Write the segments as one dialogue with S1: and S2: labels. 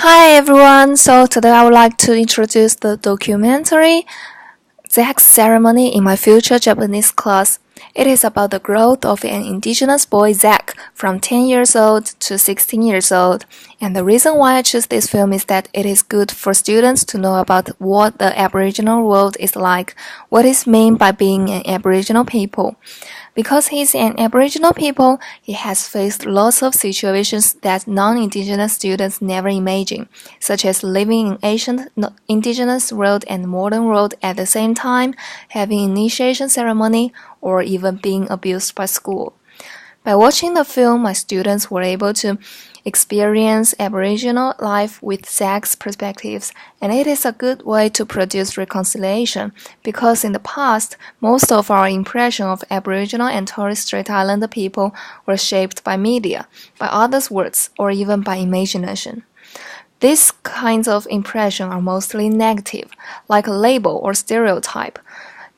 S1: Hi everyone, so today I would like to introduce the documentary Zach's Ceremony in my future Japanese class. It is about the growth of an indigenous boy Zach from 10 years old to 16 years old. And the reason why I choose this film is that it is good for students to know about what the Aboriginal world is like, what is meant by being an Aboriginal people. Because he's an Aboriginal people, he has faced lots of situations that non-Indigenous students never imagine, such as living in ancient Indigenous world and modern world at the same time, having initiation ceremony, or even being abused by school. By watching the film, my students were able to experience Aboriginal life with Zach's perspectives, and it is a good way to produce reconciliation, because in the past, most of our impression of Aboriginal and Torres Strait Islander people were shaped by media, by others' words, or even by imagination. These kinds of impression are mostly negative, like a label or stereotype.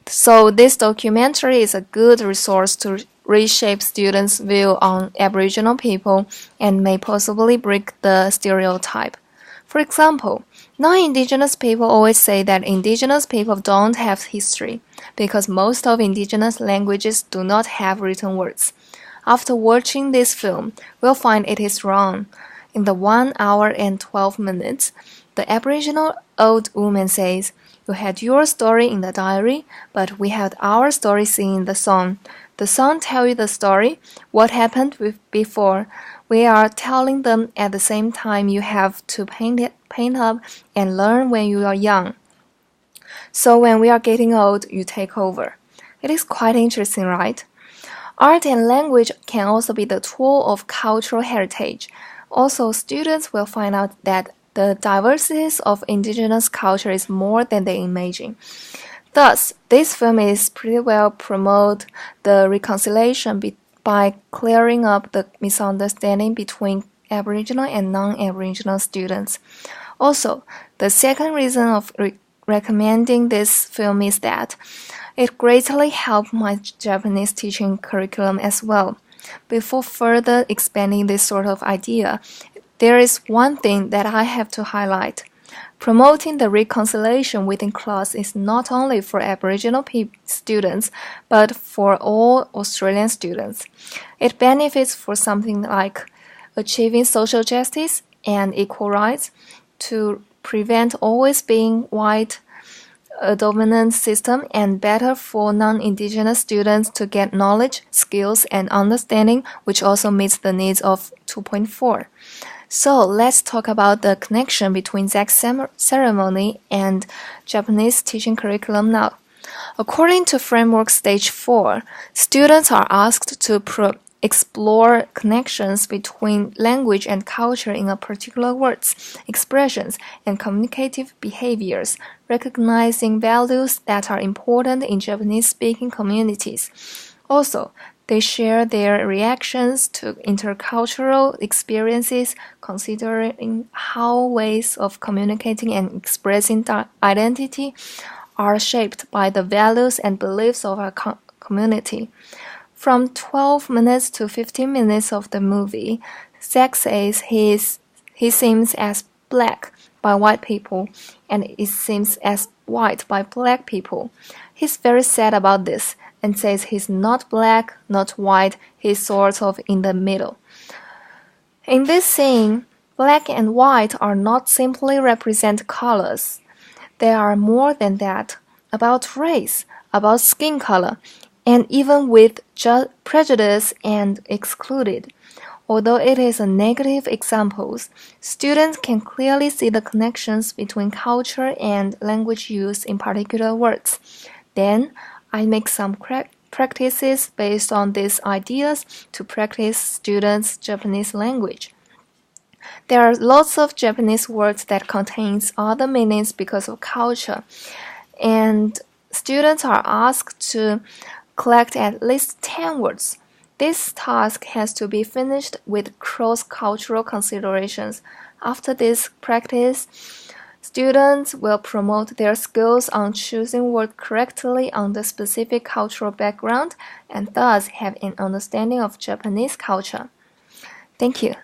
S1: So this documentary is a good resource to reshape students' view on Aboriginal people and may possibly break the stereotype. For example, non-Indigenous people always say that Indigenous people don't have history because most of Indigenous languages do not have written words. After watching this film, we'll find it is wrong. In the 1 hour and 12 minutes, the Aboriginal old woman says, "You had your story in the diary, but we had our story singing the song. The song tells you the story, what happened before. We are telling them at the same time. You have to paint up and learn when you are young. So when we are getting old, you take over." It is quite interesting, right? Art and language can also be the tool of cultural heritage. Also, students will find out that the diversities of indigenous culture is more than they imagine. Thus, this film is pretty well promote the reconciliation by clearing up the misunderstanding between Aboriginal and non-Aboriginal students. Also, the second reason of recommending this film is that it greatly helped my Japanese teaching curriculum as well. Before further expanding this sort of idea, there is one thing that I have to highlight. Promoting the reconciliation within class is not only for Aboriginal students, but for all Australian students. It benefits for something like achieving social justice and equal rights, to prevent always being white a dominant system, and better for non-Indigenous students to get knowledge, skills, and understanding, which also meets the needs of 2.4. So let's talk about the connection between Zach's ceremony and Japanese teaching curriculum now. According to Framework Stage 4, students are asked to explore connections between language and culture in a particular words, expressions, and communicative behaviors, recognizing values that are important in Japanese-speaking communities. Also, they share their reactions to intercultural experiences, considering how ways of communicating and expressing identity are shaped by the values and beliefs of our community. From 12 minutes to 15 minutes of the movie, Zach says he seems as black by white people, and it seems as white by black people. He's very sad about this, and says he's not black, not white, he's sort of in the middle. In this scene, black and white are not simply represent colors. They are more than that, about race, about skin color, and even with prejudice and excluded. Although it is a negative example, students can clearly see the connections between culture and language use in particular words. Then, I make some practices based on these ideas to practice students' Japanese language. There are lots of Japanese words that contains other meanings because of culture, and students are asked to collect at least 10 words. This task has to be finished with cross-cultural considerations. After this practice, students will promote their skills on choosing words correctly on the specific cultural background and thus have an understanding of Japanese culture. Thank you.